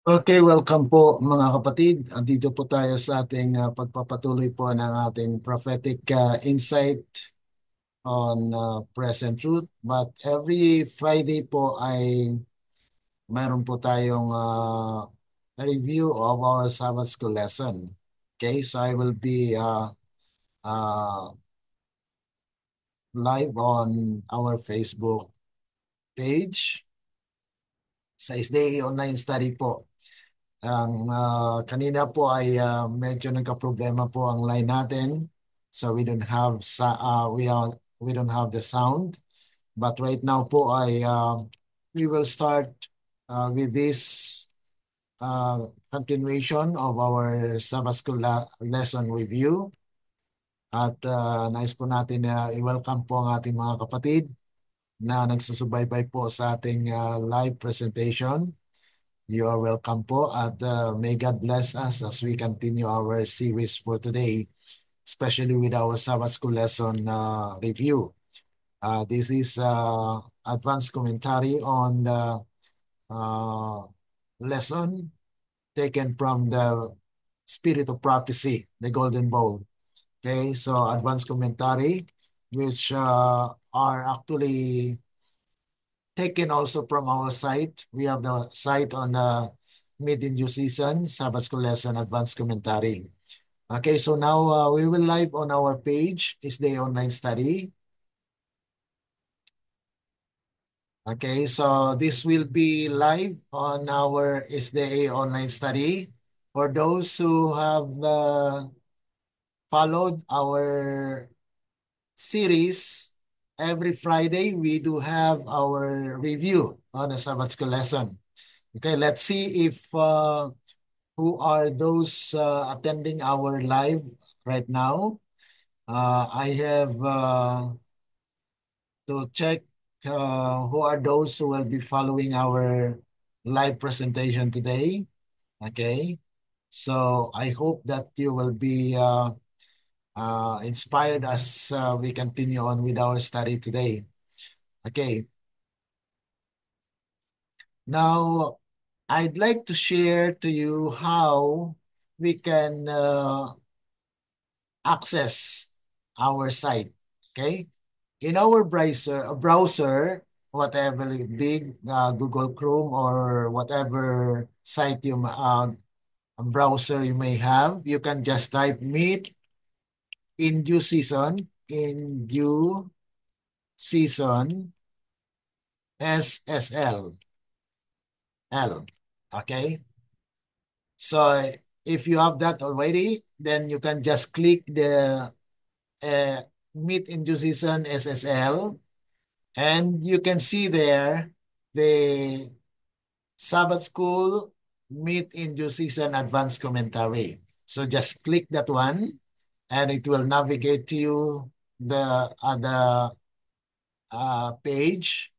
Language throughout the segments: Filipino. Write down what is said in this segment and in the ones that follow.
Okay, welcome po mga kapatid. Andito po tayo sa ating pagpapatuloy po ng ating prophetic insight on present truth. But every Friday po ay mayroon po tayong review of our Sabbath School lesson. Okay, so I will be uh, live on our Facebook page sa SDA Online Study po. Ang kanina po ay medyo nagka-problema po ang line natin. So we don't have we don't have the sound. But right now po ay we will start with this continuation of our Sabbath School lesson review. At nais po natin na i-welcome po ang ating mga kapatid na nagsusubaybay po sa ating live presentation. You are welcome po at may God bless us as we continue our series for today, especially with our Sabbath School lesson review. This is advanced commentary on the uh, lesson taken from the Spirit of Prophecy, the Golden Bowl. Okay, so advanced commentary, which are actually taken also from our site. We have the site on mid in due season, Sabbath School lesson, advanced commentary. Okay, so now we will live on our page, is the online study. Okay, so this will be live on our SDA online study. For those who have followed our series, every Friday we do have our review on the Sabbath School lesson. Okay, let's see if who are those attending our live right now. I have to check who are those who will be following our live presentation today. Okay, so I hope that you will be inspired as we continue on with our study today. Okay, now I'd like to share to you how we can access our site. Okay, in our browser, whatever big Google Chrome or whatever site browser you may have, you can just type meet in due season, in due season SSL L. Okay, so if you have that already, then you can just click the uh, meet in due season SSL. And you can see there the Sabbath School Meet in Due Season Advanced Commentary. So just click that one and it will navigate to you the other page.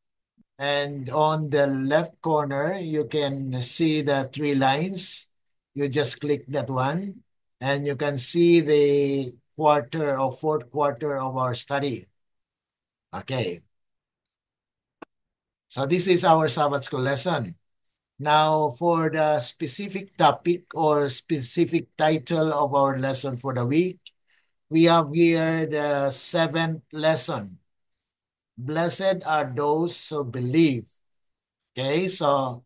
And on the left corner, you can see the three lines. You just click that one and you can see the quarter or fourth quarter of our study. Okay. So this is our Sabbath School lesson. Now, for the specific topic or specific title of our lesson for the week, we have here the seventh lesson. Blessed are those who believe. Okay, so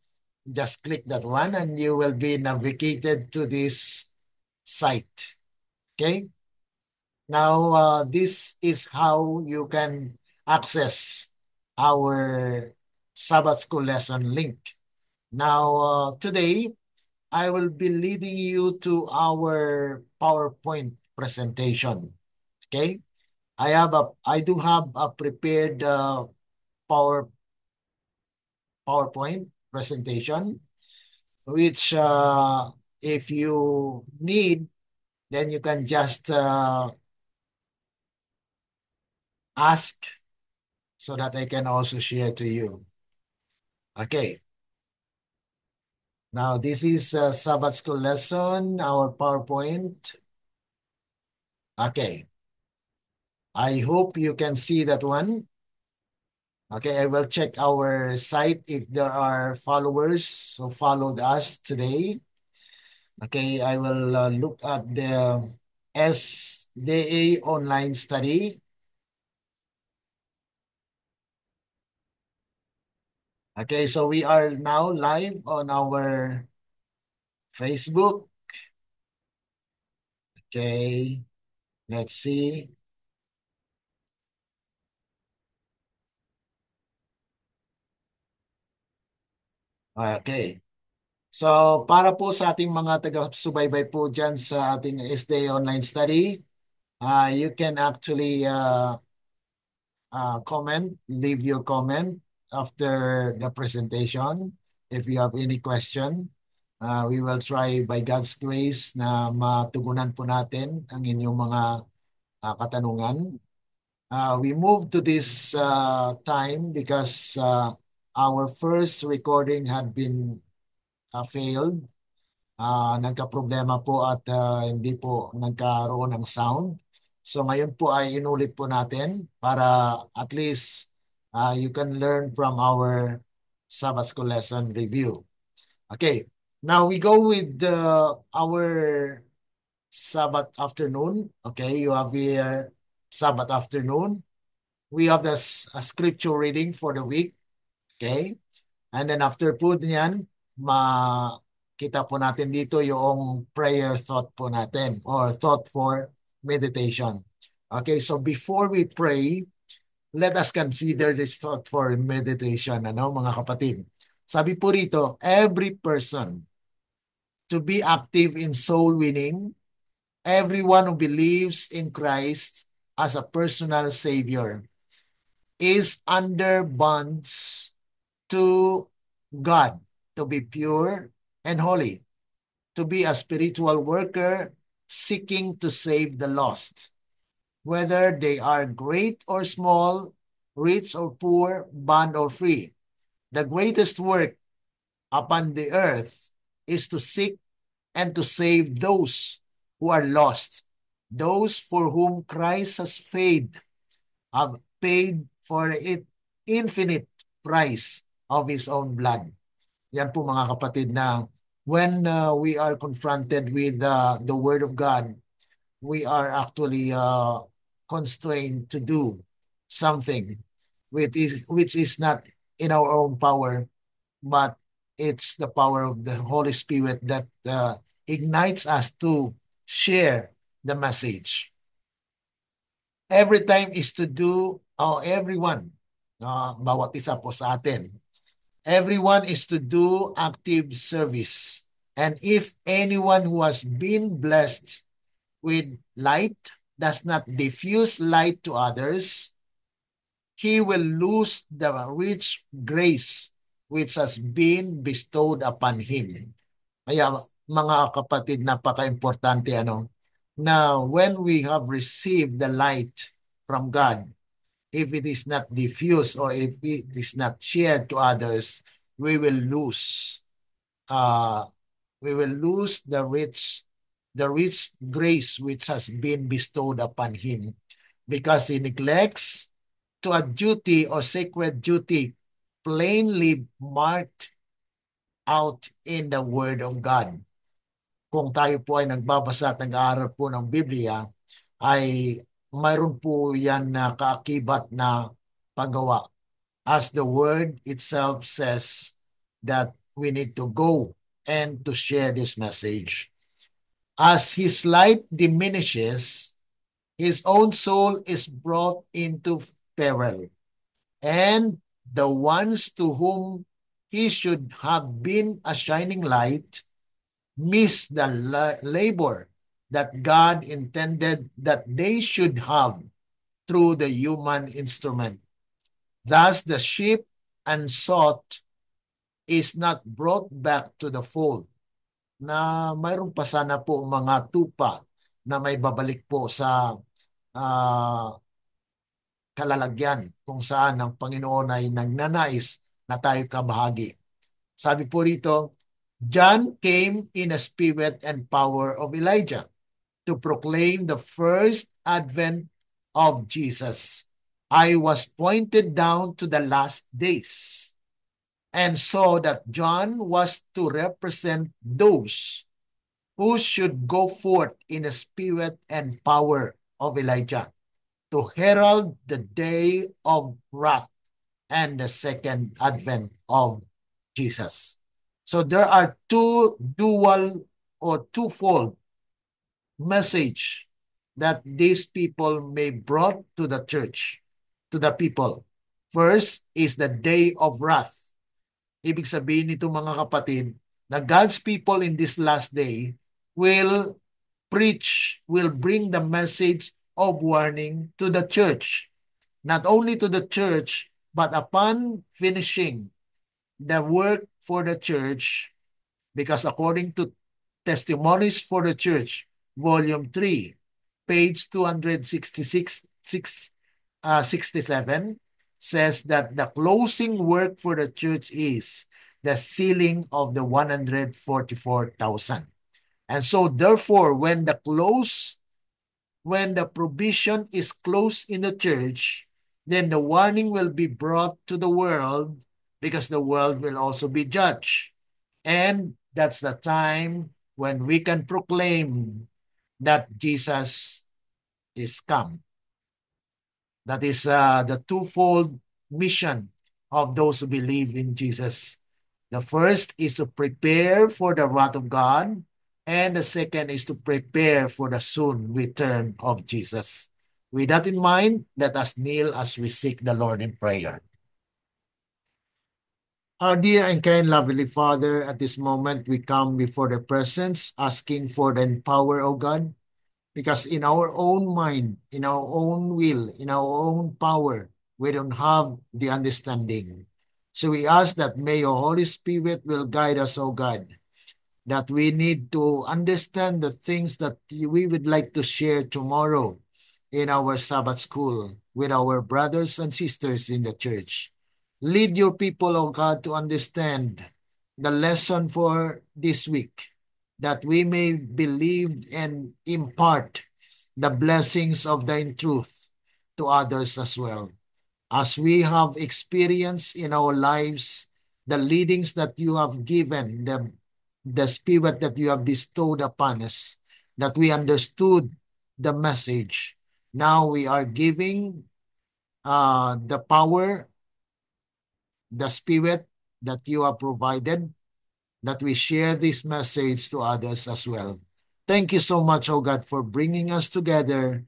just click that one and you will be navigated to this site. Okay, now this is how you can access our Sabbath School lesson link. Now, today, I will be leading you to our PowerPoint presentation. Okay, I do have a prepared PowerPoint presentation, which if you need, then you can just ask so that I can also share to you. Okay. Now, this is a Sabbath School lesson, our PowerPoint. Okay. I hope you can see that one. Okay, I will check our site if there are followers who followed us today. Okay, I will look at the SDA online study. Okay, so we are now live on our Facebook. Okay, let's see. Okay. So, para po sa ating mga taga-subaybay po dyan sa ating SDA online study, you can actually comment, leave your comment after the presentation. If you have any question, we will try by God's grace na matugunan po natin ang inyong mga katanungan. We moved to this time because our first recording had been failed. Nagka-problema po at hindi po nagkaroon ng sound. So ngayon po ay inulit po natin para at least you can learn from our Sabbath School lesson review. Okay, now we go with our Sabbath afternoon. Okay, you have here Sabbath afternoon. We have the scripture reading for the week. Okay, and then after po niyan, makita po natin dito yung prayer thought po natin or thought for meditation. Okay, so before we pray, let us consider this thought for meditation, mga kapatid. Sabi po rito, every person to be active in soul winning, everyone who believes in Christ as a personal Savior is under bonds to God, to be pure and holy, to be a spiritual worker seeking to save the lost, whether they are great or small, rich or poor, bond or free. The greatest work upon the earth is to seek and to save those who are lost, those for whom Christ has paid for it infinite price of His own blood. Yan po mga kapatid na when we are confronted with the Word of God, we are actually constrained to do something which is not in our own power, but it's the power of the Holy Spirit that ignites us to share the message. Every time is to do, everyone, bawat isa po sa atin, everyone is to do active service. And if anyone who has been blessed with light does not diffuse light to others, he will lose the rich grace which has been bestowed upon him. Kaya mga kapatid, napaka-importante na when we have received the light from God, if it is not diffused or if it is not shared to others, we will lose uh, the rich grace which has been bestowed upon him because he neglects to a duty or sacred duty plainly marked out in the Word of God. Kung tayo po ay nagbabasa at nag-aaral po ng Biblia, ay mayroon po yan na kaakibat na paggawa. As the Word itself says that we need to go and to share this message. As his light diminishes, his own soul is brought into peril. And the ones to whom he should have been a shining light miss the labor that God intended that they should have through the human instrument. Thus, the sheep unsought is not brought back to the fold. Na mayroon pa sana po mga tupa na may babalik po sa kalalagyan kung saan ang Panginoon ay nagnanais na tayo kabahagi. Sabi po rito, John came in a spirit and power of Elijah to proclaim the first advent of Jesus I was pointed down to the last days, and saw that John was to represent those who should go forth in the spirit and power of Elijah to herald the day of wrath and the second advent of Jesus. So there are two dual or twofold message that these people may brought to the church, to the people. First is the day of wrath. Ibig sabihin nito mga kapatid, na God's people in this last day will will bring the message of warning to the church. Not only to the church, but upon finishing the work for the church, because according to Testimonies for the Church, Volume 3, page 266, 67, says that the closing work for the church is the sealing of the 144,000. And so therefore, when the provision is closed in the church, then the warning will be brought to the world, because the world will also be judged. And that's the time when we can proclaim that Jesus is come. That is the twofold mission of those who believe in Jesus. The first is to prepare for the wrath of God, and the second is to prepare for the soon return of Jesus. With that in mind, let us kneel as we seek the Lord in prayer. Our dear and kind lovely Father, at this moment we come before the presence asking for the power of God, because in our own mind, in our own will, in our own power, we don't have the understanding. So we ask that may your Holy Spirit will guide us, O God, that we need to understand the things that we would like to share tomorrow in our Sabbath school with our brothers and sisters in the church. Lead your people, O God, to understand the lesson for this week, that we may believe and impart the blessings of thine truth to others as well. As we have experienced in our lives the leadings that you have given, the spirit that you have bestowed upon us, that we understood the message. Now we are giving the power, the spirit that you have provided, that we share this message to others as well. Thank you so much, oh God, for bringing us together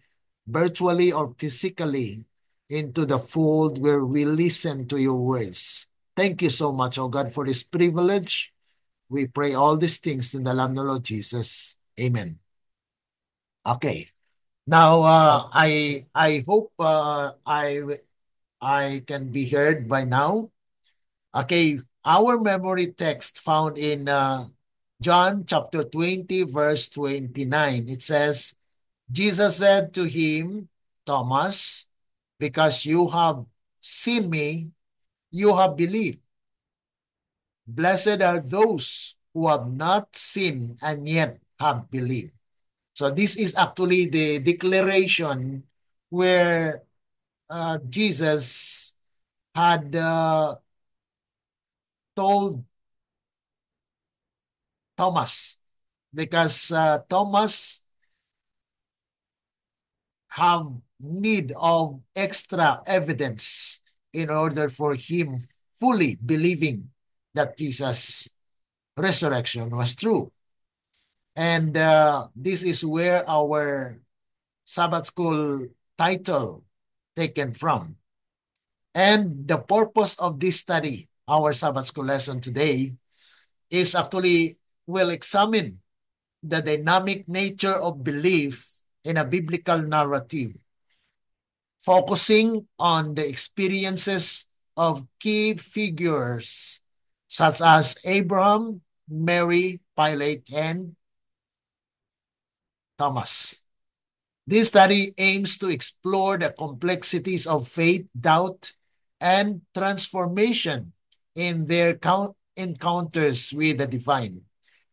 virtually or physically into the fold where we listen to your words. Thank you so much, oh God, for this privilege. We pray all these things in the name of the Lord Jesus. Amen. Okay. Now, I hope I can be heard by now. Okay, our memory text found in John chapter 20, verse 29. It says, Jesus said to him, Thomas, because you have seen me, you have believed. Blessed are those who have not seen and yet have believed. So this is actually the declaration where Jesus had told Thomas, because Thomas have need of extra evidence in order for him fully believing that Jesus' resurrection was true. And this is where our Sabbath school title taken from. And the purpose of this study, our Sabbath school lesson today, is actually will examine the dynamic nature of belief in a biblical narrative, focusing on the experiences of key figures such as Abraham, Mary, Pilate, and Thomas. This study aims to explore the complexities of faith, doubt, and transformation in their encounters with the divine,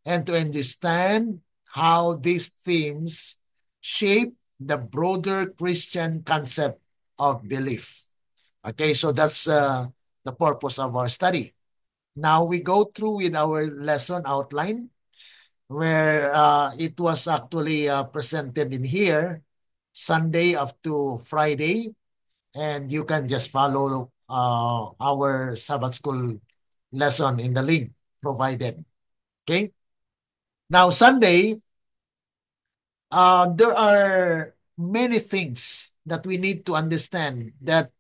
and to understand how these themes shape the broader Christian concept of belief. Okay, so that's the purpose of our study. Now we go through with our lesson outline where it was actually presented in here Sunday up to Friday, and you can just follow our Sabbath School lesson in the link provided. Okay. Now Sunday, there are many things that we need to understand that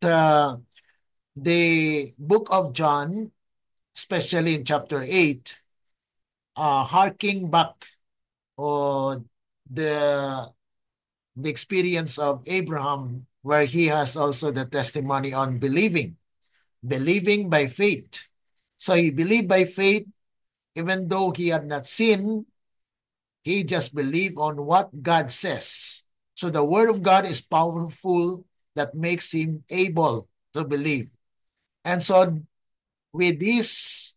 the book of John, especially in chapter 8, harking back on the experience of Abraham, where he has also the testimony on believing by faith. So he believed by faith, even though he had not seen, he just believed on what God says. So the word of God is powerful that makes him able to believe. And so with this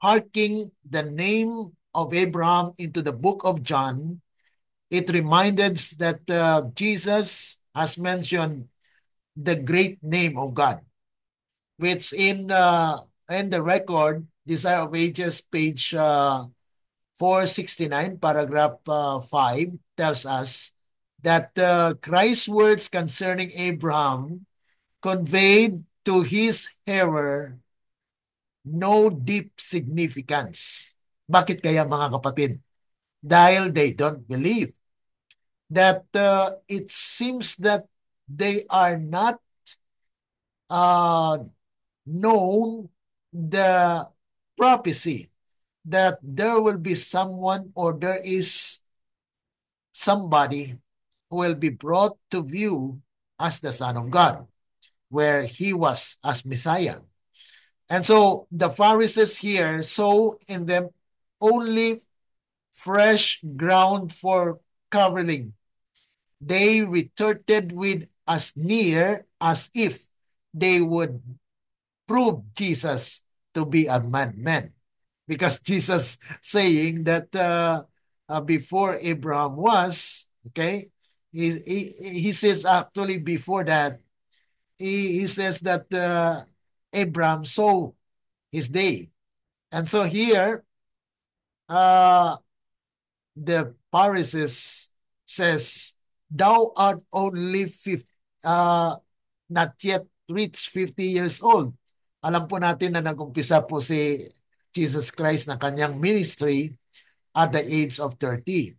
harking the name of Abraham into the book of John, it reminded us that Jesus has mentioned the great name of God, which in the record, Desire of Ages, page 469, paragraph 5, tells us that Christ's words concerning Abraham conveyed to his hearer no deep significance. Bakit kaya mga kapatid? Dahil they don't believe that it seems that they are not known the prophecy that there will be someone or there is somebody who will be brought to view as the Son of God, where he was as Messiah. And so the Pharisees here saw in them only fresh ground for cavilling. They retorted with a sneer as if they would prove Jesus to be a madman. Because Jesus saying that before Abraham was, okay, he says actually before that, he says that Abraham saw his day. And so here, the Pharisees says, thou art only 50, not yet reached 50 years old. Alam po natin na nag-umpisa po si Jesus Christ na kanyang ministry at the age of 30.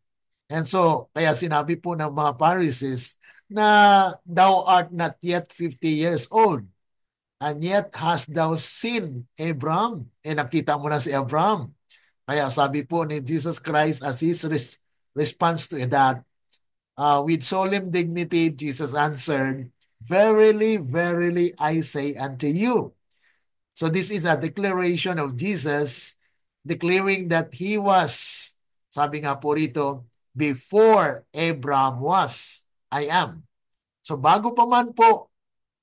And so, kaya sinabi po ng mga Pharisees na thou art not yet 50 years old. And yet hast thou seen Abraham? Nakita mo na si Abraham. Kaya sabi po ni Jesus Christ as his response to that, with solemn dignity, Jesus answered, verily, verily, I say unto you. So this is a declaration of Jesus declaring that he was, sabi nga po rito, before Abraham was, I am. So bago pa man po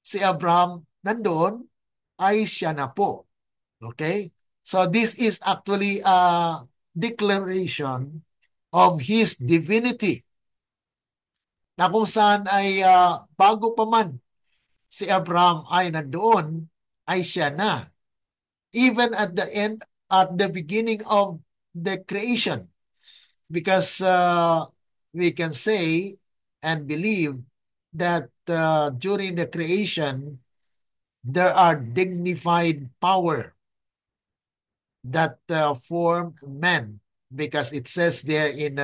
si Abraham nandoon, ay siya na po. Okay? So this is actually a declaration of his divinity na kung saan ay bago pa man si Abraham ay nandoon, ay siya na. Even at the end, at the beginning of the creation. Because we can say and believe that during the creation, there are dignified power that form man. Because it says there in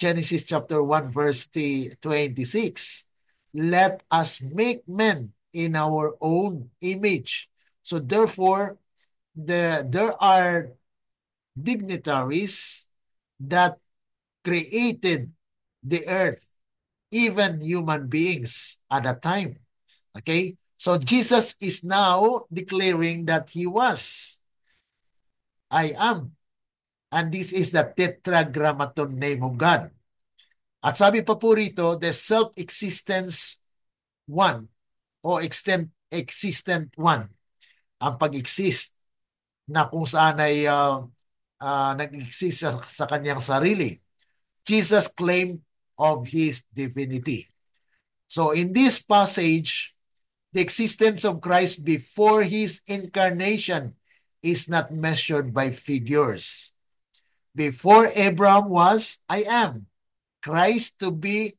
Genesis chapter 1 verse 26, let us make men in our own image. So therefore, there are dignitaries that created the earth, even human beings at that time. Okay? So Jesus is now declaring that he was, I am. And this is the tetragrammaton name of God. At sabi pa po rito, the self-existence one o existent one. Ang pag-exist na kung saan ay nag-exist sa kanyang sarili. Jesus claimed of his divinity. So in this passage, The existence of Christ before his incarnation is not measured by figures. Before Abraham was, I am. Christ to be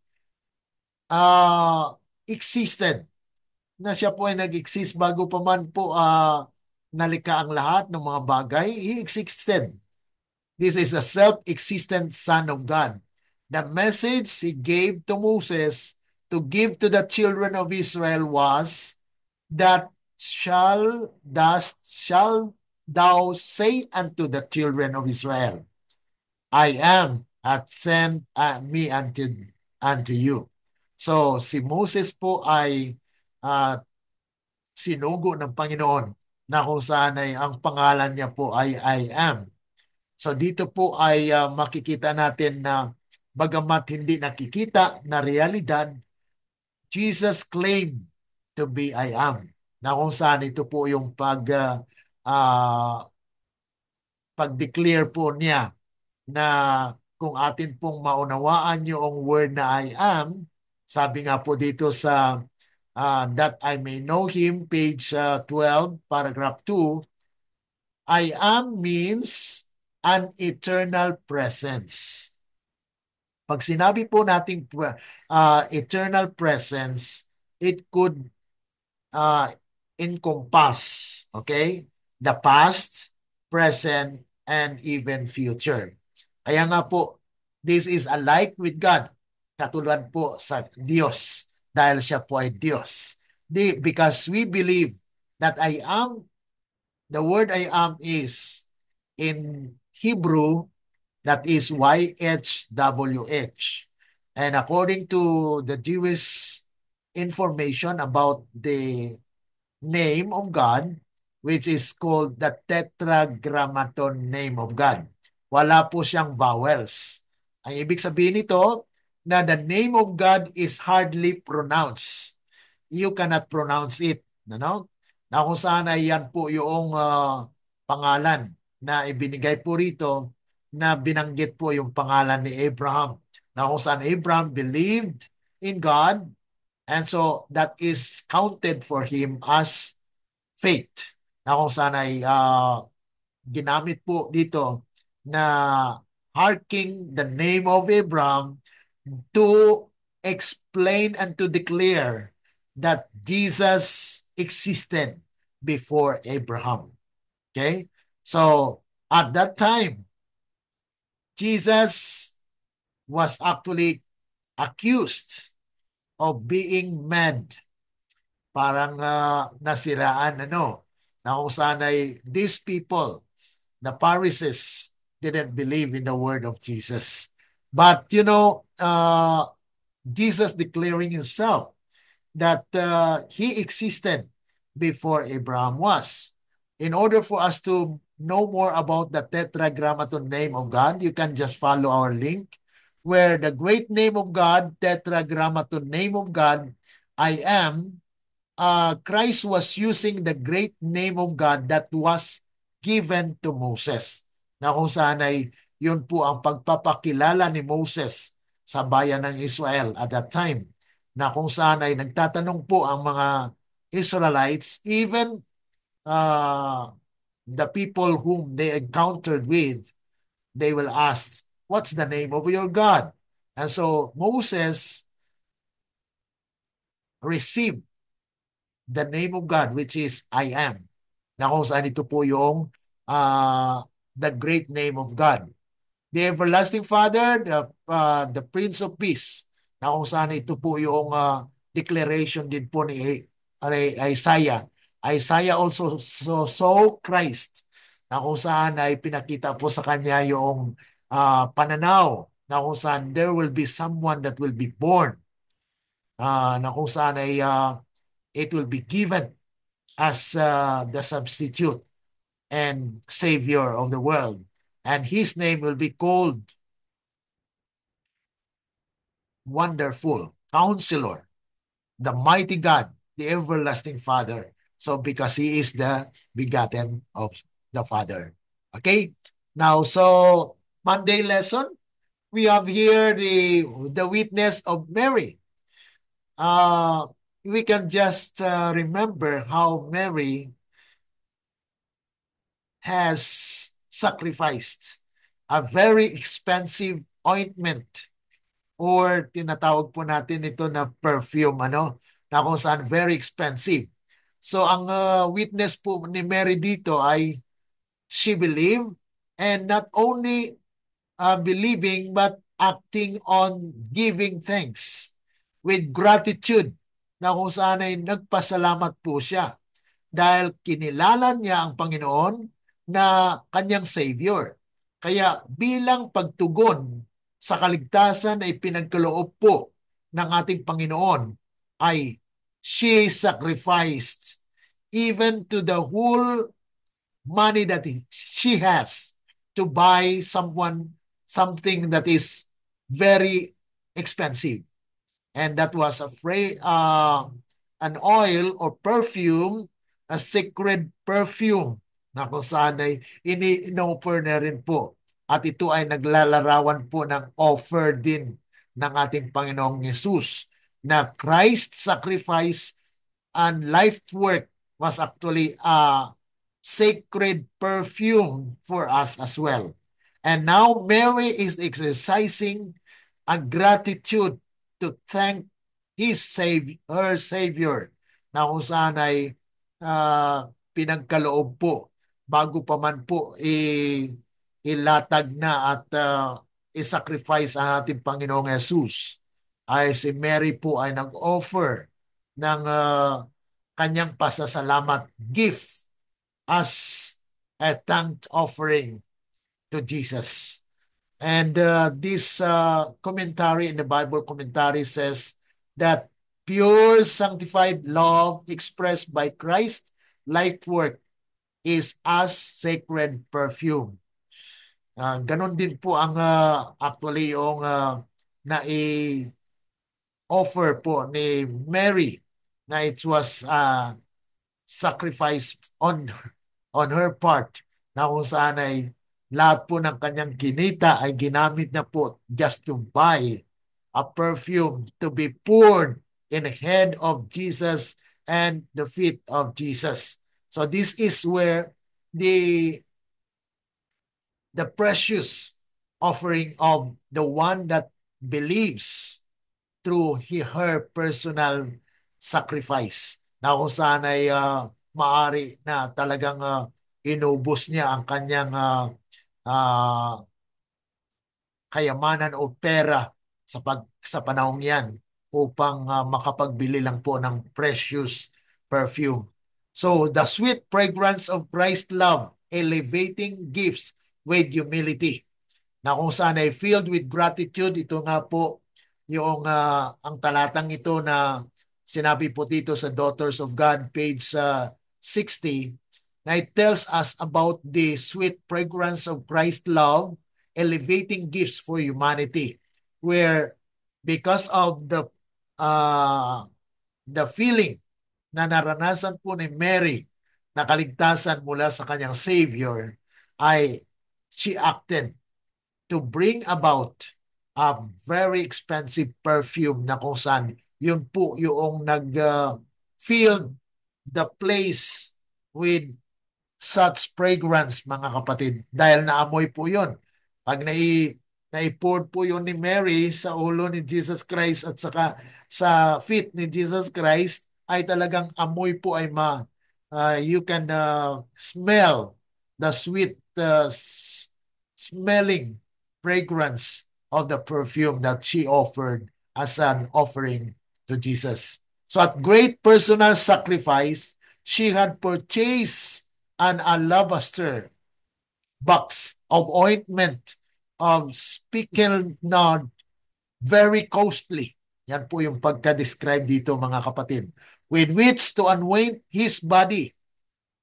existed. Na siya po ay nag-exist bago pa man po nalika ang lahat ng mga bagay. He existed. This is a self-existent Son of God. The message he gave to Moses to give to the children of Israel was that shall thou say unto the children of Israel, I am hath sent me unto you. So si Moses po ay sinugo ng Panginoon na kung saan ay ang pangalan niya po ay I am. So dito po ay makikita natin na bagamat hindi nakikita na realidad, Jesus claimed to be I am. Na kung saan ito po yung pag-declare po niya na kung atin pong maunawaan yung word na I am, sabi nga po dito sa that I may know him, page 12, paragraph 2, I am means an eternal presence. Pag sinabi po nating eternal presence, it could encompass, okay, the past, present, and even future. Kaya nga po, this is alike with God, katulad po sa Diyos, dahil siya po ay Diyos. Because we believe that I am, the word I am is in Hebrew, that is YHWH. And according to the Jewish information about the name of God, which is called the Tetragrammaton name of God. Wala po siyang vowels. Ang ibig sabihin nito, na the name of God is hardly pronounced. You cannot pronounce it. No? Na kung saan ay yan po yung pangalan na ibinigay po rito, na binanggit po yung pangalan ni Abraham. Na kung saan Abraham believed in God, and so that is counted for him as faith. Na kung saan ay ginamit po dito na harking the name of Abraham to explain and to declare that Jesus existed before Abraham. Okay? So, at that time, Jesus was actually accused of being mad. Parang nasiraan, na kung saan ay these people, the Pharisees, didn't believe in the word of Jesus. But, Jesus declaring himself that he existed before Abraham was. In order for us to know more about the Tetragrammaton name of God, you can just follow our link where the great name of God, Tetragrammaton name of God, I am, Christ was using the great name of God that was given to Moses. Na kung saan ay yun po ang pagpapakilala ni Moses sa bayan ng Israel at that time. Na kung saan ay nagtatanong po ang mga Israelites, even the people whom they encountered with, they will ask, what's the name of your God? And so Moses received the name of God, which is I am. Na kung saan ito po yung the great name of God. The everlasting Father, the Prince of Peace. Na kung saan ito po yung declaration din po ni Isaiah. Isaiah also saw Christ. Na kung saan ay pinakita po sa kanya yung pananaw. Na kung saan there will be someone that will be born. Na kung saan ay it will be given as the substitute and Savior of the world. And his name will be called Wonderful, Counselor, the Mighty God, the Everlasting Father. So because he is the begotten of the Father. Okay? Now, so Monday lesson, we have here the witness of Mary. we can just remember how Mary has sacrificed a very expensive ointment, or tinatawag po natin ito na perfume, na kung saan very expensive. So ang witness po ni Mary dito ay she believed, and not only believing but acting on giving thanks with gratitude, na kung saan ay nagpasalamat po siya dahil kinilala niya ang Panginoon na kanyang Savior. Kaya bilang pagtugon sa kaligtasan ay pinagkaloob po ng ating Panginoon, ay she sacrificed even to the whole money that she has to buy something that is very expensive. And that was an oil or perfume, a sacred perfume, na kung saan ay in-offer na rin po. At ito ay naglalarawan po ng offer din ng ating Panginoong Yesus, na Christ sacrifice and life work was actually a sacred perfume for us as well. And now Mary is exercising a gratitude to thank her Savior, na kung saan ay pinagkaloob po bago pa man po ilatag na at isacrifice ang ating Panginoong Jesus, ay si Mary po ay nag-offer ng kanyang pasasalamat gift as a thank offering to Jesus. And this commentary in the Bible commentary says that pure sanctified love expressed by Christ life work is as sacred perfume. Ganon din po ang actually yung offer po ni Mary, na it was sacrifice on her part, na kung saan ay lahat po ng kanyang kinita ay ginamit na po just to buy a perfume to be poured in the head of Jesus and the feet of Jesus. So this is where the precious offering of the one that believes through her personal sacrifice, na kung saan ay maari na talagang inubos niya ang kanyang kayamanan o pera sa panahong yan upang makapagbili lang po ng precious perfume. So the sweet fragrance of Christ's love, elevating gifts with humility, na kung saan ay filled with gratitude. Ito nga po yung ang talatang ito na sinabi po dito sa Daughters of God, page 60, na it tells us about the sweet fragrance of Christ's love, elevating gifts for humanity, where because of the feeling na naranasan po ni Mary na kaligtasan mula sa kanyang Savior, ay she acted to bring about a very expensive perfume, na kung saan yun po yung nag-fill the place with such fragrance, mga kapatid, dahil naamoy po yun. Pag na-pour po yun ni Mary sa ulo ni Jesus Christ at saka sa feet ni Jesus Christ, ay talagang amoy po ay you can smell the sweet smelling fragrance of the perfume that she offered as an offering to Jesus. So at great personal sacrifice, she had purchased an alabaster box of ointment of spickled nard, very costly. Yan po yung pagka-describe dito, mga kapatid. With which to anoint his body.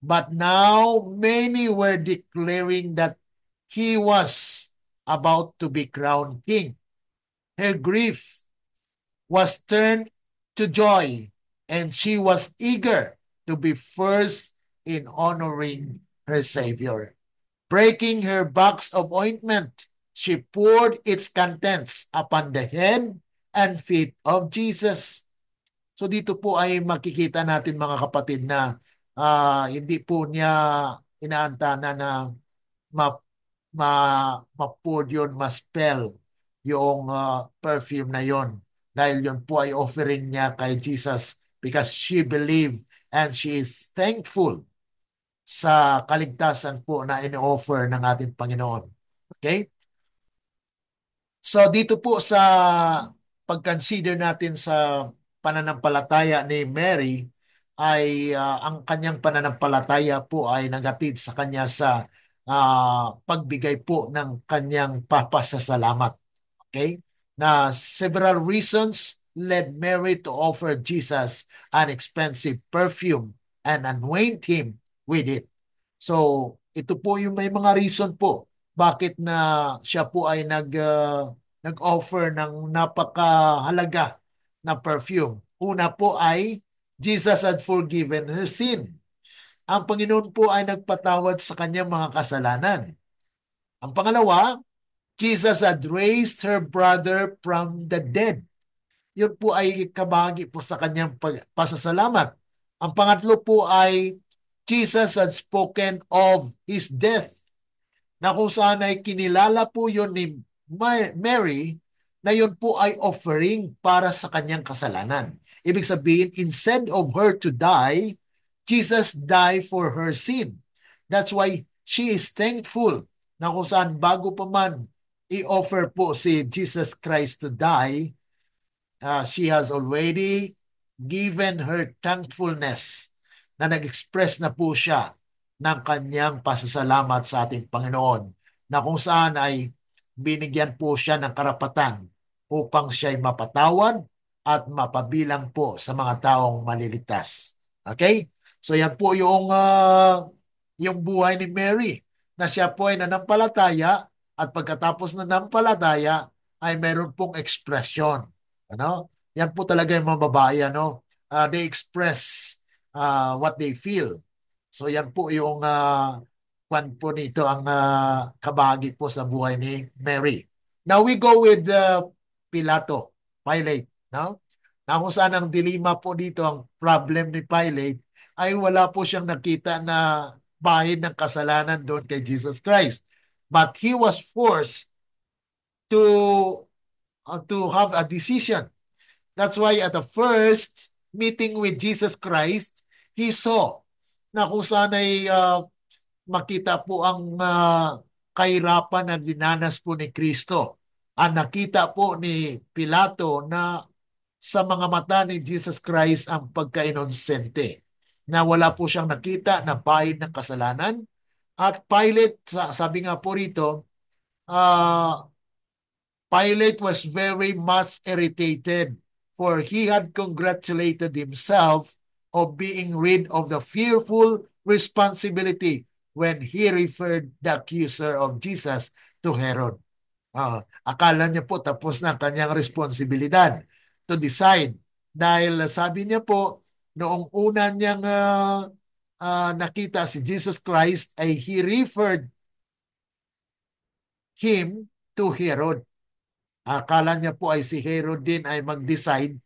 But now many were declaring that he was about to be crowned king. Her grief was turned to joy, and she was eager to be first in honoring her Savior. Breaking her box of ointment, she poured its contents upon the head and feet of Jesus. So dito po ay makikita natin mga kapatid na hindi po niya inaantana na ma, ma, ma-pour yun, ma-spell yung perfume na yon. Dahil yun po ay offering niya kay Jesus because she believed and she is thankful sa kaligtasan po na ini-offer ng ating Panginoon. Okay? So dito po sa pag-consider natin sa pananampalataya ni Mary ay ang kanyang pananampalataya po ay nagatid sa kanya sa pagbigay po ng kanyang papasasalamat. Okay? Na several reasons led Mary to offer Jesus an expensive perfume and anoint him with it. So, ito po yung may mga reason po bakit na siya po ay nag-offer ng napakahalaga na perfume. Una po ay Jesus had forgiven her sin. Ang Panginoon po ay nagpatawad sa kanyang mga kasalanan. Ang pangalawa, Jesus had raised her brother from the dead. Yun po ay kabahagi po sa kanyang pasasalamat. Ang pangatlo po ay Jesus had spoken of his death, na kung saan ay kinilala po yun ni Mary na yun po ay offering para sa kanyang kasalanan. Ibig sabihin, instead of her to die, Jesus died for her sin. That's why she is thankful na kung saan bago pa man i-offer po si Jesus Christ to die, she has already given her thankfulness na nag-express na po siya ng kanyang pasasalamat sa ating Panginoon, na kung saan ay binigyan po siya ng karapatan upang siya'y mapatawad at mapabilang po sa mga taong maliligtas. Okay? So yan po yung buhay ni Mary, na siya po ay nanampalataya at pagkatapos na nanampalataya ay meron pong expression. Ano? Yan po talaga yung mga babae, ano? They express what they feel. So yan po yung kwan po nito, ang kabahagi po sa buhay ni Mary. Now we go with Pilate, no? Na kung saan ang dilema po dito, ang problem ni Pilate ay wala po siyang nakita na bahid ng kasalanan doon kay Jesus Christ. But he was forced to have a decision. That's why at the first meeting with Jesus Christ, he saw na kung saan ay makita po ang kahirapan na dinanas po ni Kristo. Ang nakita po ni Pilato na sa mga mata ni Jesus Christ ang pagka-inonsente, na wala po siyang nakita na bahid ng kasalanan. At Pilate, sabi nga po rito, Pilate was very much irritated, for he had congratulated himself of being rid of the fearful responsibility when he referred the accuser of Jesus to Herod. Akala niya po tapos na ang kanyang responsibilidad to decide. Dahil sabi niya po, noong una niyang nakita si Jesus Christ ay he referred him to Herod. Akala niya po ay si Herod din ay mag-decide,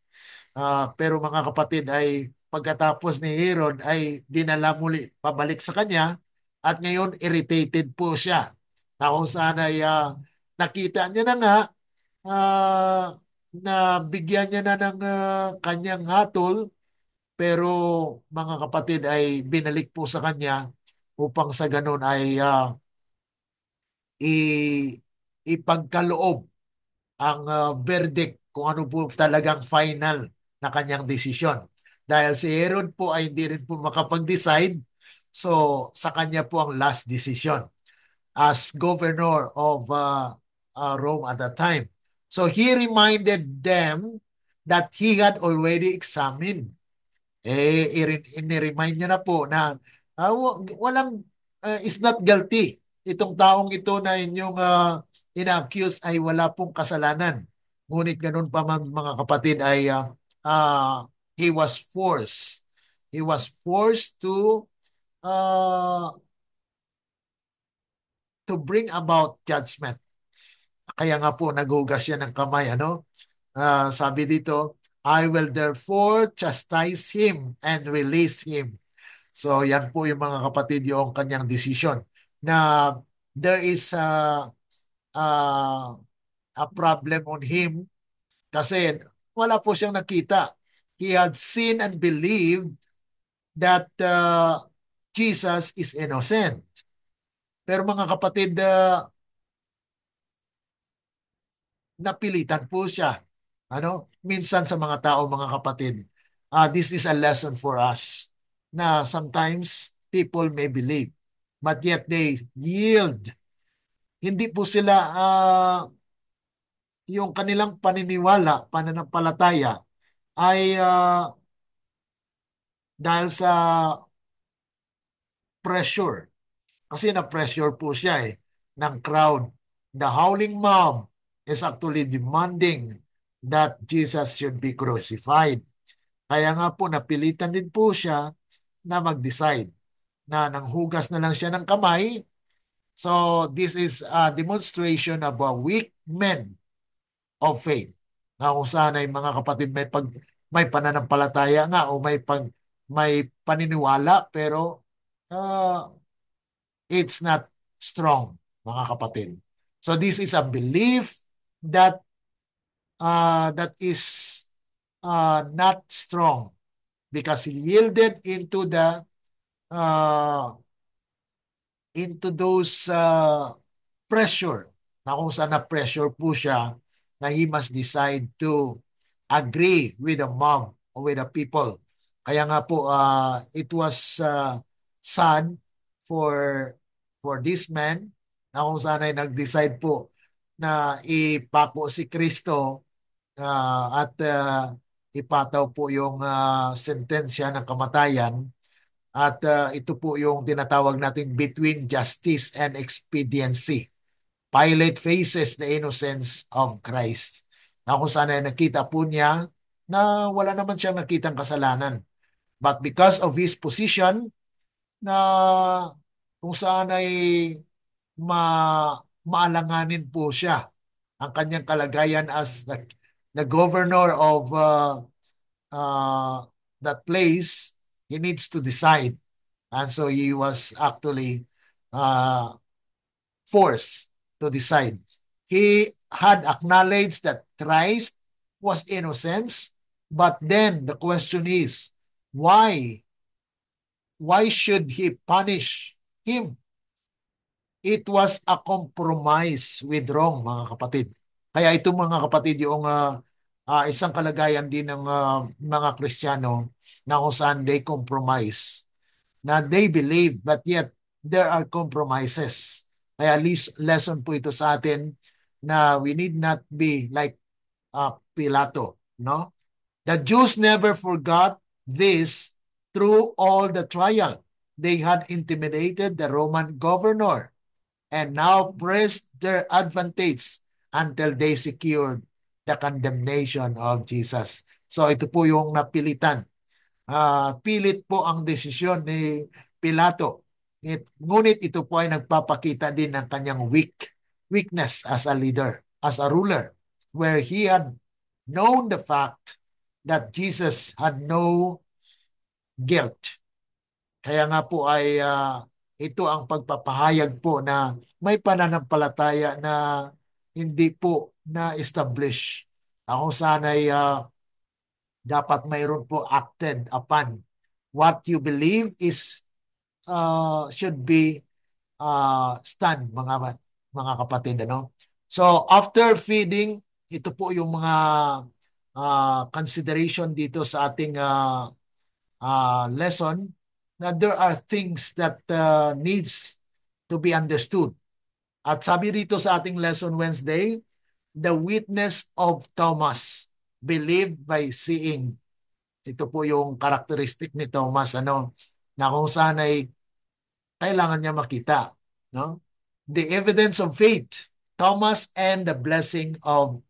pero mga kapatid ay pagkatapos ni Herod ay dinala muli pabalik sa kanya, at ngayon irritated po siya. Na kung saan ay nakita niya na nga na bigyan niya na ng kanyang hatol, pero mga kapatid ay binalik po sa kanya upang sa ganun ay ipagkaloob ang verdict kung ano po talagang final na kanyang desisyon. Dahil si Herod po ay hindi rin po makapag-decide, so sa kanya po ang last decision as governor of Rome at that time. So he reminded them that he had already examined. I-remind niya na po na walang is not guilty. Itong taong ito na inyong ina-accuse ay wala pong kasalanan. Ngunit ganun pa man, mga kapatid, ay he was forced. He was forced uh, to bring about judgment. Kaya nga po naghugas siya ng kamay, ano? Sabi dito, I will therefore chastise him and release him. So yan po yung mga kapatid yung kanyang decision na there is a problem on him kasi wala po siyang nakita. He had seen and believed that Jesus is innocent. Pero mga kapatid, napilitan po siya. Ano? Minsan sa mga tao, mga kapatid, this is a lesson for us na sometimes people may believe, but yet they yield. Hindi po sila yung kanilang paniniwala, pananampalataya ay dahil sa pressure. Kasi na-pressure po siya ng crowd. The howling mob is actually demanding that Jesus should be crucified. Kaya nga po napilitan din po siya na mag-decide na nanghugas na lang siya ng kamay. So this is a demonstration of a weak men of faith. Na kung saan ay mga kapatid may pananampalataya nga o may paniniwala pero uh, it's not strong, mga kapatid. So this is a belief that is not strong because he yielded uh, into those pressure na kung saan na-pressure po siya na he must decide to agree with the mob or with the people. Kaya nga po, it was sad for this man na kung saan ay nag-decide po na ipako si Kristo at ipataw po yung sentensya ng kamatayan. At ito po yung tinatawag natin between justice and expediency. Pilate faces the innocence of Christ. Na kung saan ay nakita po niya na wala naman siyang nakitang kasalanan. But because of his position na kung saan ay maalanganin po siya ang kanyang kalagayan as the governor of that place, he needs to decide. And so he was actually forced to decide. He had acknowledged that Christ was innocent, but then the question is, why? Why should he punish him? It was a compromise with wrong, mga kapatid. Kaya ito mga kapatid, yung isang kalagayan din ng mga Kristiyano na kung saan they compromise. Na they believe but yet there are compromises. Kaya lesson po ito sa atin na we need not be like Pilato. No? The Jews never forgot this through all the trial. They had intimidated the Roman governor and now pressed their advantage until they secured the condemnation of Jesus. So ito po yung napilitan. Pilit po ang desisyon ni Pilato. Ngunit ito po ay nagpapakita din ng kanyang weakness as a leader, as a ruler, where he had known the fact that Jesus had no guilt. Kaya nga po ay ito ang pagpapahayag po na may pananampalataya na hindi po na-establish. Ako sana'y dapat mayroon po acted upon. What you believe is should be stand, mga kapatid. Ano? So after feeding, ito po yung mga consideration dito sa ating lesson na there are things that needs to be understood. At sabi dito sa ating lesson Wednesday, the witness of Thomas, believed by seeing. Ito po yung karakteristik ni Thomas, na kung saan ay kailangan niya makita. No? The evidence of faith, Thomas, and the blessing of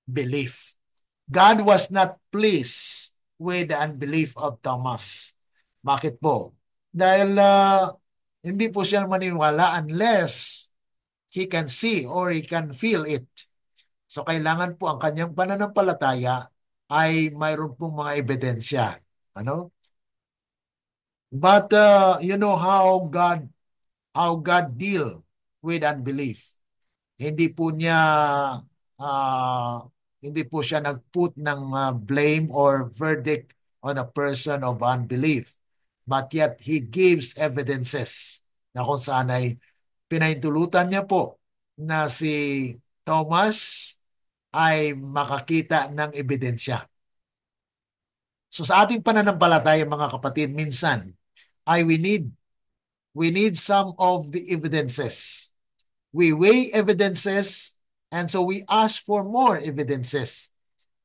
belief. God was not pleased with the unbelief of Thomas. Bakit po? Dahil hindi po siya maniwala unless he can see or he can feel it. So kailangan po ang kanyang pananampalataya ay mayroon pong mga ebidensya. Ano? But you know how God deal with unbelief. Hindi po niya ah, hindi po siya nagput ng blame or verdict on a person of unbelief. But yet he gives evidences na kung saan ay pinahintulutan niya po na si Thomas ay makakita ng ebidensya. So sa ating pananampalataya mga kapatid, minsan ay we need some of the evidences. We weigh evidences, and so we ask for more evidences.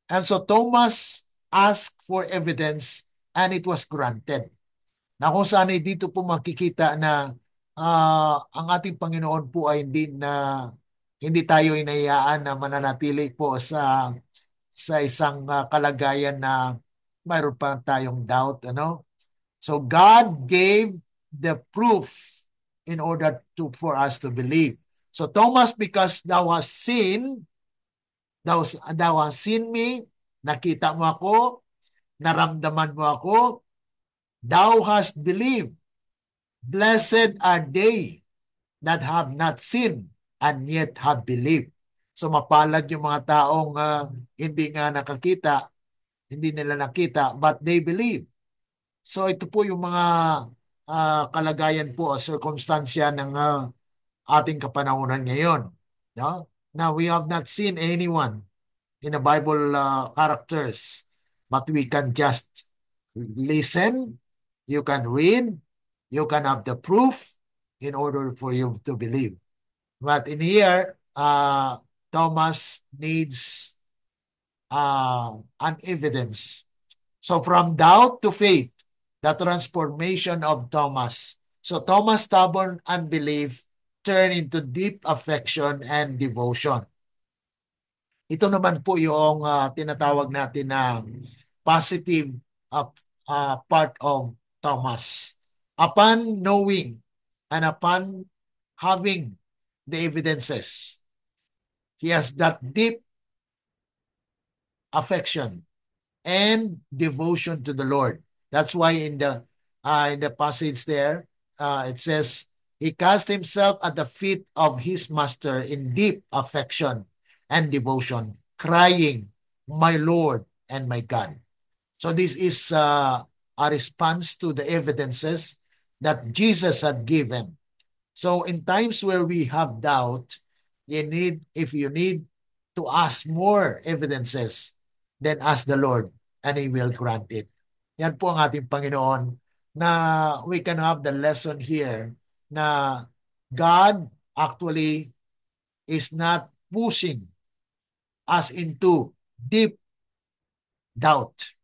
And so Thomas asked for evidence, and it was granted. Na kung saan ay dito po makikita na ang ating Panginoon po ay hindi tayo inayaan na mananatili po sa isang kalagayan na mayroon pa tayong doubt, ano? So God gave the proof in order for us to believe. So Thomas, because thou hast seen me, nakita mo ako, naramdaman mo ako, thou hast believed. Blessed are they that have not seen and yet have believed. So mapalad yung mga taong hindi nga nakakita, hindi nila nakita, but they believe. So ito po yung mga kalagayan po, circumstansya ng ating kapanahunan ngayon. No? Now, we have not seen anyone in the Bible characters, but we can just listen, you can read, you can have the proof in order for you to believe. But in here, Thomas needs an evidence. So from doubt to faith, the transformation of Thomas. So Thomas' stubborn unbelief turned into deep affection and devotion. Ito naman po yung tinatawag natin na positive uh, part of Thomas. Upon knowing and upon having the evidences, he has that deep affection and devotion to the Lord. That's why in the passage there, it says, he cast himself at the feet of his master in deep affection and devotion, crying, "My Lord and my God." So this is a response to the evidences that Jesus had given. So in times where we have doubt, if you need to ask more evidences, then ask the Lord and He will grant it. Yan po ang ating Panginoon na we can have the lesson here na God actually is not pushing us into deep doubt.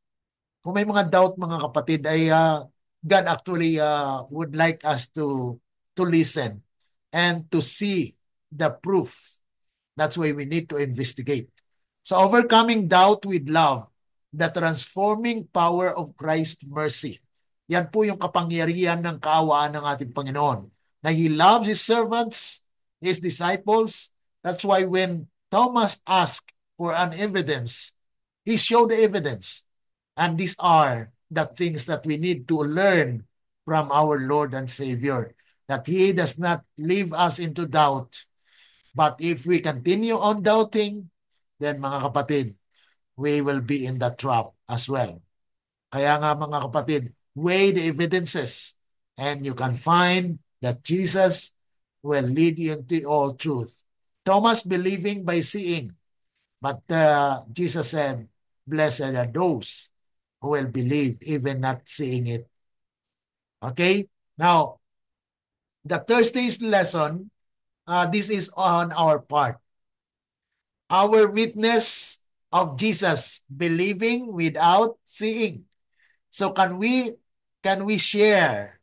Kung may mga doubt mga kapatid ay God actually would like us to listen and to see the proof. That's why we need to investigate. So overcoming doubt with love, the transforming power of Christ's mercy. Yan po yung kapangyarihan ng kaawaan ng ating Panginoon. Na He loves His servants, His disciples. That's why when Thomas asked for an evidence, he showed the evidence. And these are the things that we need to learn from our Lord and Savior. That He does not leave us into doubt. But if we continue on doubting, then mga kapatid, we will be in the trap as well. Kaya nga mga kapatid, weigh the evidences and you can find that Jesus will lead you into all truth. Thomas believing by seeing, but Jesus said, blessed are those who will believe even not seeing it. Okay? Now, the Thursday's lesson, this is on our part. Our witness of Jesus, believing without seeing. So can we share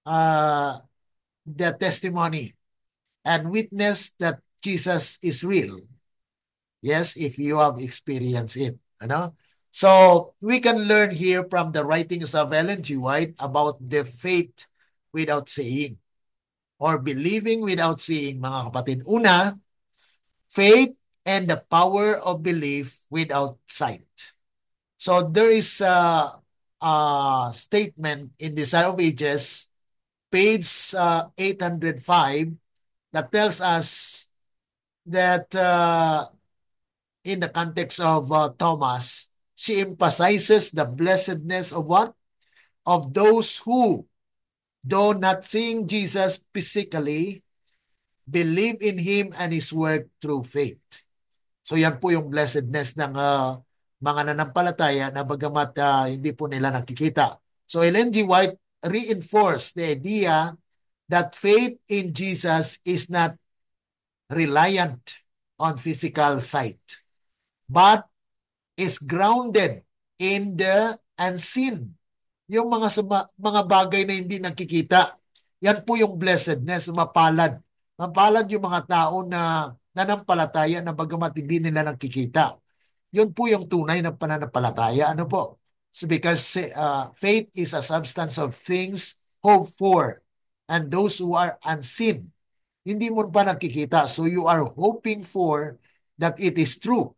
the testimony and witness that Jesus is real? Yes, if you have experienced it. Ano? So we can learn here from the writings of Ellen G. White about the faith without seeing or believing without seeing, mga kapatid. Una, faith and the power of belief without sight. So there is a statement in the Sign of Ages, page 805, that tells us that in the context of Thomas, she emphasizes the blessedness of what? Of those who, though not seeing Jesus physically, believe in Him and His work through faith. So yan po yung blessedness ng mga nanampalataya na bagamat hindi po nila nakikita. So Ellen G. White reinforced the idea that faith in Jesus is not reliant on physical sight, but is grounded in the unseen. Yung mga bagay na hindi nakikita, yan po yung blessedness, mapalad. Mapalad yung mga tao na nanampalataya na bagamat hindi nila nakikita. Yun po yung tunay na pananampalataya. Ano po? So because faith is a substance of things hoped for, and those who are unseen. Hindi mo pa nakikita, so you are hoping for that it is true.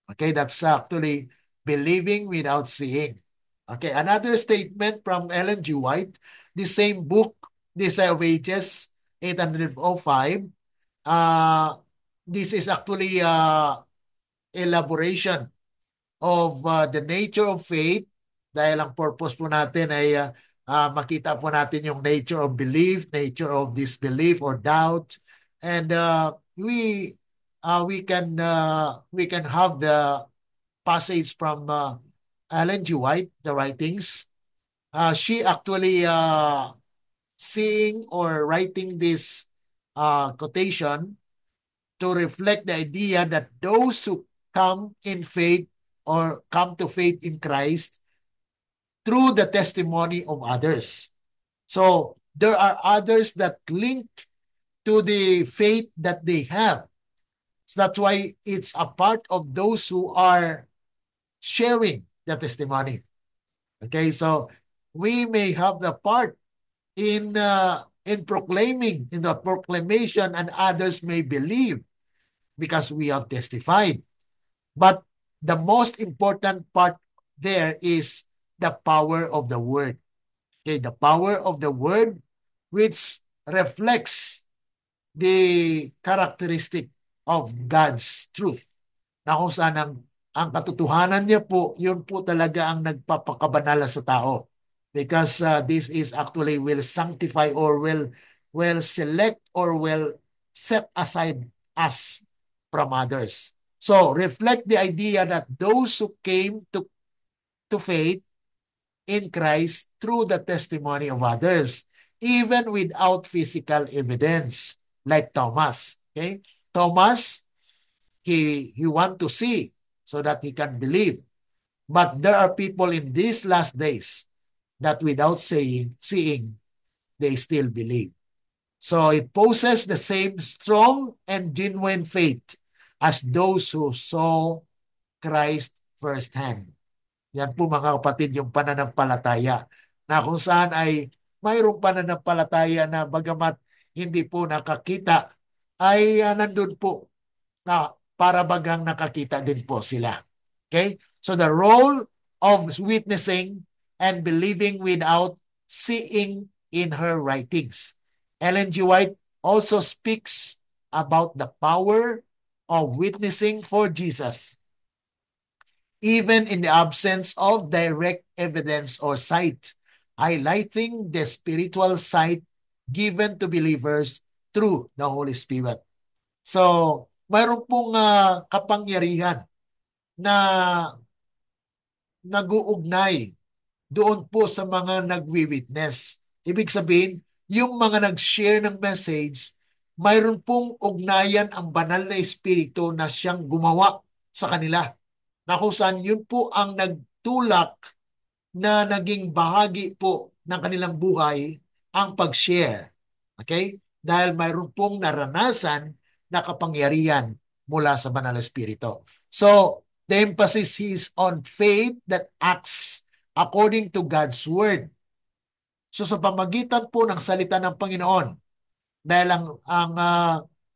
Okay, that's actually believing without seeing. Okay, another statement from Ellen G. White, the same book, The Sign of Ages, 805. This is actually elaboration of the nature of faith, dahil ang purpose po natin ay makita po natin yung nature of belief, nature of disbelief or doubt, and we can have the passage from Ellen G. White, the writings. She actually seeing or writing this quotation to reflect the idea that those who come in faith or come to faith in Christ through the testimony of others. So there are others that link to the faith that they have. So that's why it's a part of those who are sharing the testimony. Okay, so we may have the part in proclaiming, in the proclamation, and others may believe because we have testified. But the most important part there is the power of the word. Okay, the power of the word which reflects the characteristic of God's truth. Na kung saan ang katotohanan niya po, yun po talaga ang nagpapakabanala sa tao. Because this is actually will sanctify or will select or will set aside us from others. So reflect the idea that those who came to faith in Christ through the testimony of others, even without physical evidence, like Thomas. Okay, Thomas, he want to see so that he can believe. But there are people in these last days that without seeing, they still believe. So it poses the same strong and genuine faith as those who saw Christ firsthand. Yan po mga kapatid yung pananampalataya na kung saan ay mayroong pananampalataya na bagamat hindi po nakakita ay nandun po na para bagang nakakita din po sila. Okay? So the role of witnessing and believing without seeing in her writings. Ellen G. White also speaks about the power of witnessing for Jesus, even in the absence of direct evidence or sight, highlighting the spiritual sight given to believers through the Holy Spirit. So, mayroon pong kapangyarihan na nag-uugnay doon po sa mga nagwi-witness. Ibig sabihin, yung mga nag-share ng message, mayroon pong ugnayan ang banal na espiritu na siyang gumawa sa kanila. Na kung saan yun po ang nagtulak na naging bahagi po ng kanilang buhay ang pag-share. Okay? Dahil mayroon pong naranasan na kapangyarihan mula sa banal na espiritu. So, the emphasis is on faith that acts according to God's word. So sa pamagitan po ng salita ng Panginoon, dahil ang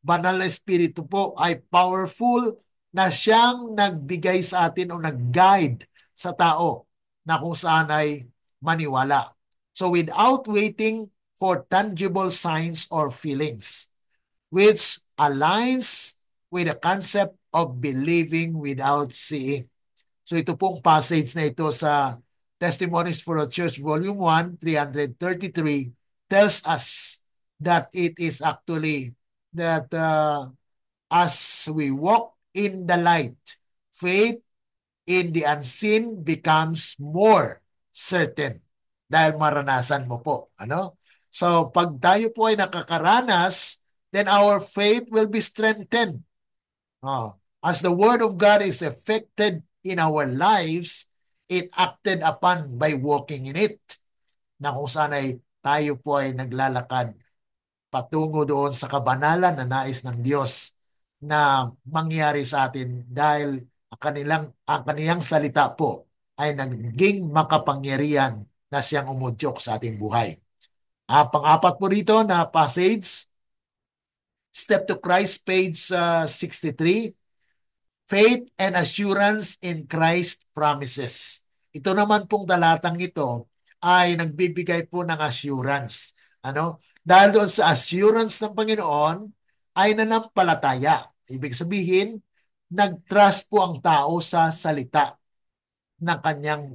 banal na espiritu po ay powerful na siyang nagbigay sa atin o nag-guide sa tao na kung saan ay maniwala. So without waiting for tangible signs or feelings, which aligns with the concept of believing without seeing. So ito pong passage na ito sa Testimonies for a Church Volume 1, 333 tells us that it is actually that as we walk in the light, faith in the unseen becomes more certain dahil maranasan mo po. Ano? So pag tayo po ay nakakaranas, then our faith will be strengthened. As the Word of God is effected in our lives, it acted upon by walking in it. Na kung saan ay tayo po ay naglalakad patungo doon sa kabanalan na nais ng Diyos na mangyari sa atin dahil ang kanilang salita po ay naging makapangyarihan na siyang umudyok sa ating buhay. Pang-apat po rito na passage, Step to Christ, page 63, Faith and Assurance in Christ Promises. Ito naman pong talatang ito ay nagbibigay po ng assurance. Ano? Dahil doon sa assurance ng Panginoon ay nanampalataya. Ibig sabihin, nag-trust po ang tao sa salita ng kanyang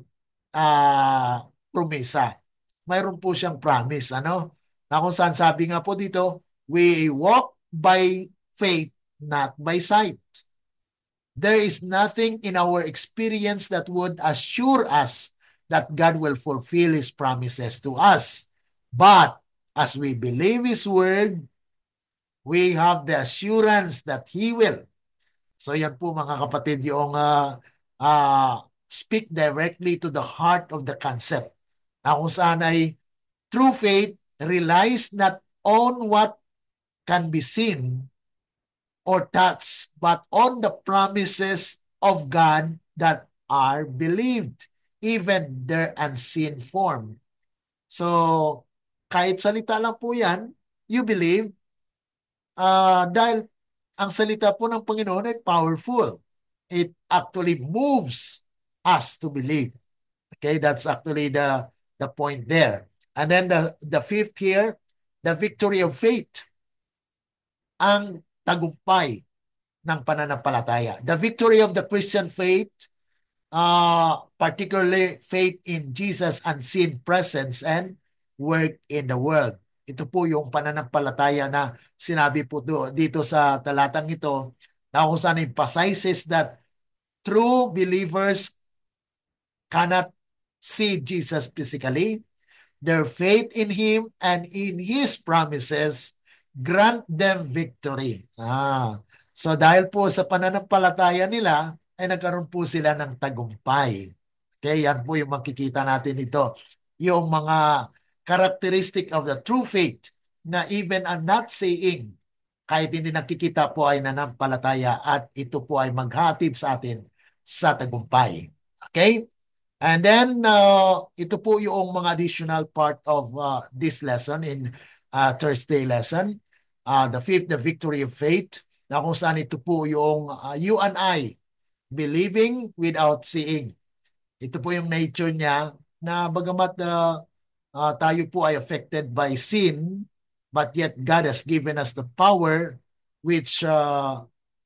promesa. Mayroon po siyang promise. Ano? Na kung saan sabi nga po dito, we walk by faith, not by sight. There is nothing in our experience that would assure us that God will fulfill His promises to us. But as we believe His word, we have the assurance that He will. So yan po mga kapatid, yung speak directly to the heart of the concept. Na kung saan ay true faith relies not on what can be seen or touched, but on the promises of God that are believed, even their unseen form. So, kahit salita lang po yan, you believe, dahil ang salita po ng Panginoon ay powerful. It actually moves us to believe. Okay, that's actually the point there. And then the fifth here, the victory of faith. Ang tagumpay ng pananampalataya. The victory of the Christian faith, particularly faith in Jesus' unseen presence and work in the world. Ito po yung pananampalataya na sinabi po dito sa talatang ito na kung saan emphasizes that true believers cannot see Jesus physically. Their faith in Him and in His promises grant them victory. So dahil po sa pananampalataya nila, ay nagkaroon po sila ng tagumpay. Okay, yan po yung makikita natin ito. Yung mga characteristic of the true faith na even ang not seeing, kahit hindi nakikita po ay nanampalataya at ito po ay maghatid sa atin sa tagumpay. Okay? And then, ito po yung mga additional part of this lesson in Thursday lesson. The fifth, the victory of faith, na kung saan ito po yung you and I, believing without seeing. Ito po yung nature niya na bagamat tayo po ay affected by sin, but yet God has given us the power which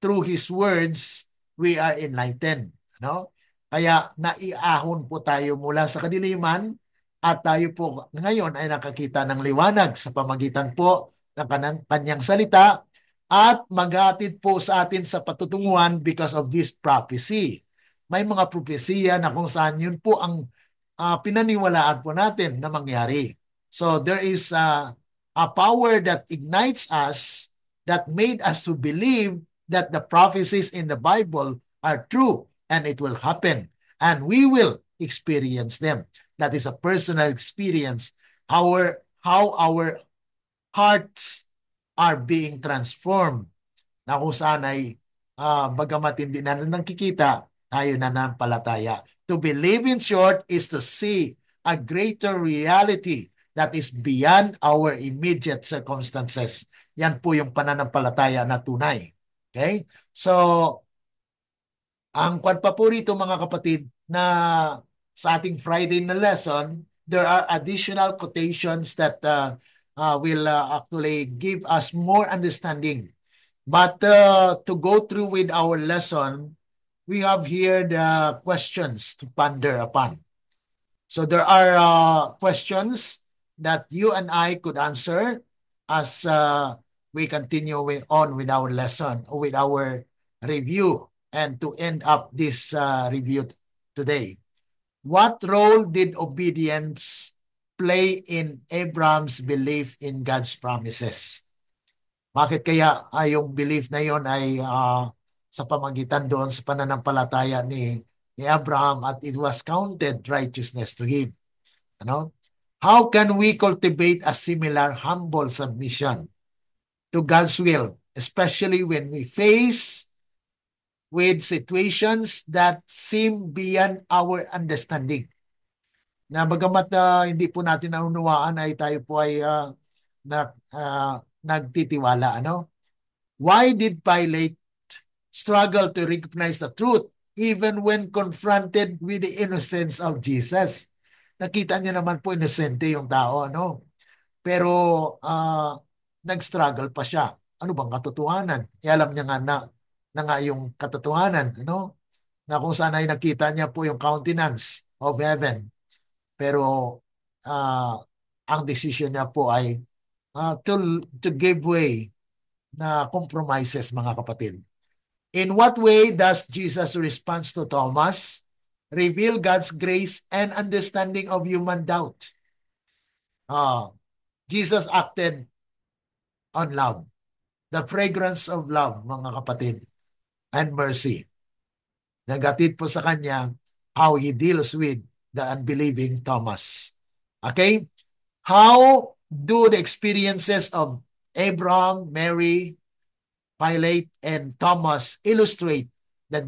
through His words, we are enlightened. No? Kaya naiahon po tayo mula sa kadiliman at tayo po ngayon ay nakakita ng liwanag sa pamagitan po ng kanyang salita at maghatid po sa atin sa patutunguhan because of this prophecy. May mga propesya na kung saan yun po ang pinaniwalaan po natin na mangyari. So there is a power that ignites us that made us to believe that the prophecies in the Bible are true and it will happen and we will experience them. That is a personal experience. How our hearts are being transformed na kung saan ay bagamat hindi na nakikita, tayo nanampalataya. To believe in short is to see a greater reality that is beyond our immediate circumstances. Yan po yung pananampalataya na tunay. Okay? So, Ang kwan pa po rito mga kapatid na sa ating Friday na lesson, there are additional quotations that will actually give us more understanding. But to go through with our lesson, we have here the questions to ponder upon. So there are questions that you and I could answer as we continue on with our lesson, with our review, and to end up this review today. What role did obedience play in Abraham's belief in God's promises? Bakit kaya yung belief na yon ay sa pamagitan doon sa pananampalataya ni Abraham at it was counted righteousness to him? Ano? How can we cultivate a similar humble submission to God's will, especially when we face with situations that seem beyond our understanding? Na bagamat hindi po natin naunawaan ay tayo po ay nagtitiwala. Ano? Why did Pilate struggle to recognize the truth even when confronted with the innocence of Jesus? Nakita niya naman po inosente yung tao, ano? Pero nag-struggle pa siya. Ano bang katotohanan? Alam niya na nga yung katotohanan, ano? Na kung saan ay nakita niya po yung countenance of heaven. Pero ang decision niya po ay to give way na compromises, mga kapatid. In what way does Jesus' response to Thomas reveal God's grace and understanding of human doubt? Jesus acted on love, the fragrance of love, mga kapatid, and mercy. Nagatid po sa kanya how he deals with the unbelieving Thomas. Okay? How do the experiences of Abraham, Mary, Pilate, and Thomas illustrate the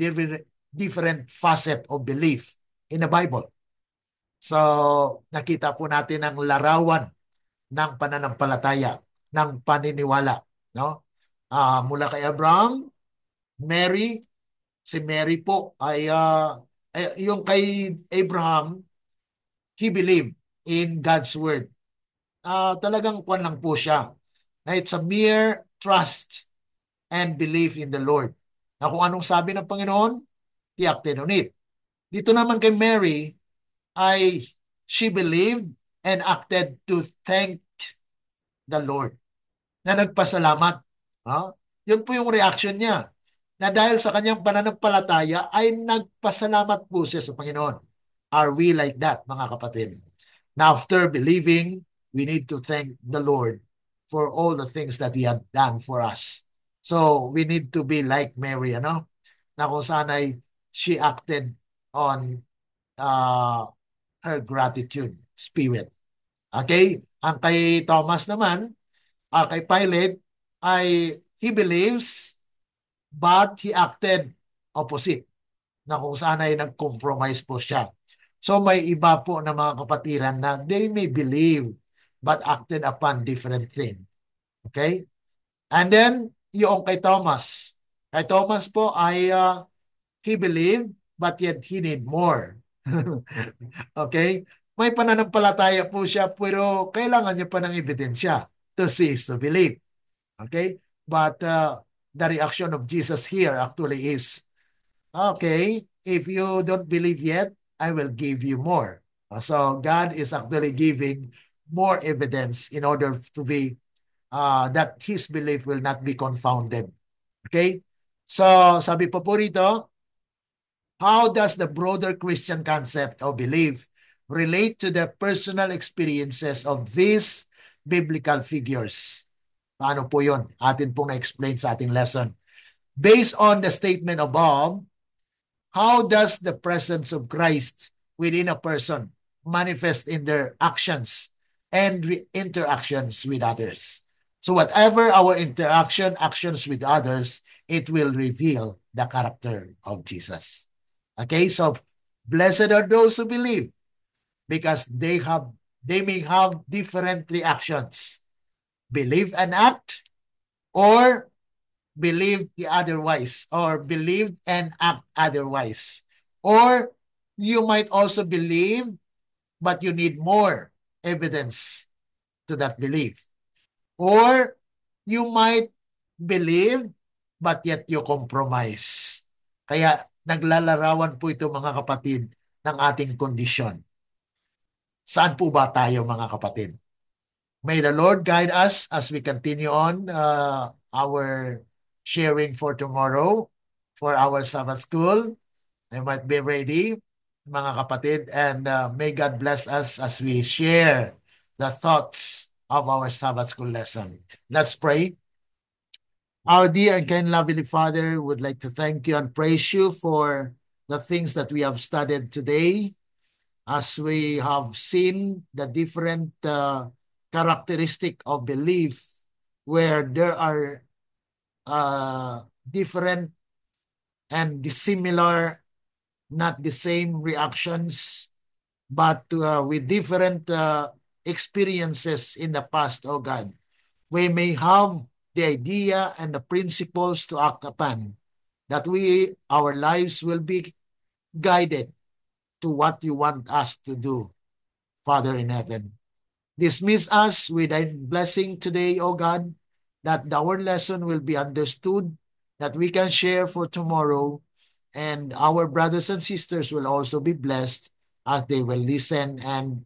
different facet of belief in the Bible? So, nakita po natin ang larawan ng pananampalataya, ng paniniwala. No? Mula kay Abraham, Mary, si Mary po ay yung kay Abraham, he believed in God's word. Talagang kwan lang po siya. Na it's a mere trust and belief in the Lord. Na kung anong sabi ng Panginoon, he acted on it. Dito naman kay Mary, ay she believed and acted to thank the Lord. Na nagpasalamat. Yun po yung reaction niya. Na dahil sa kanyang pananampalataya ay nagpasalamat po siya sa Panginoon. Are we like that, mga kapatid? Now, after believing, we need to thank the Lord for all the things that He had done for us. So, we need to be like Mary, ano? Na kung saan ay she acted on her gratitude spirit. Okay? Ang kay Thomas naman, kay Pilate, ay he believes but he acted opposite. Na kung saan ay nag-compromise po siya. So may iba po na mga kapatiran na they may believe but acted upon different thing. Okay? And then, yung kay Thomas. Kay Thomas po ay he believed but yet he need more. Okay? May pananampalataya po siya pero kailangan niya pa ng ebidensya. To see is to believe. Okay? But the reaction of Jesus here actually is, okay, if you don't believe yet, I will give you more. So God is actually giving more evidence in order to be that his belief will not be confounded. Okay? So sabi po rito, how does the broader Christian concept of belief relate to the personal experiences of these biblical figures? Paano po yun? Atin pong na-explain sa ating lesson. Based on the statement above, how does the presence of Christ within a person manifest in their actions and interactions with others? So whatever our actions with others, it will reveal the character of Jesus. Okay, so blessed are those who believe because they may have different reactions. Believe and act or believed the otherwise, or believed and act otherwise. Or you might also believe, but you need more evidence to that belief. Or you might believe, but yet you compromise. Kaya naglalarawan po ito mga kapatid ng ating kondisyon. Saan po ba tayo mga kapatid? May the Lord guide us as we continue on our sharing for tomorrow for our Sabbath school. I might be ready, mga kapatid, and may God bless us as we share the thoughts of our Sabbath school lesson. Let's pray. Our dear and kind lovely Father, would like to thank you and praise you for the things that we have studied today, as we have seen the different characteristic of belief, where there are different and dissimilar, not the same reactions, but with different experiences in the past, oh God. We may have the idea and the principles to act upon, that our lives will be guided to what you want us to do, Father in heaven. Dismiss us with thy blessing today, O God, that our lesson will be understood, that we can share for tomorrow, and our brothers and sisters will also be blessed as they will listen and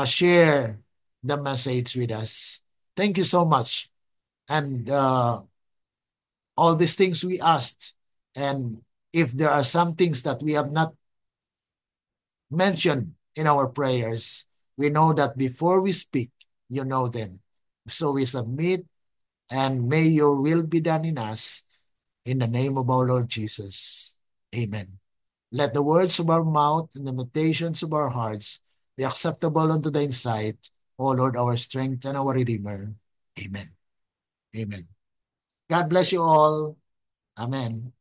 share the message with us. Thank you so much. And all these things we asked, and if there are some things that we have not mentioned in our prayers, we know that before we speak, you know them. So we submit, and may your will be done in us, in the name of our Lord Jesus. Amen. Let the words of our mouth and the meditations of our hearts be acceptable unto thine sight, O Lord, our strength and our Redeemer. Amen. Amen. God bless you all. Amen.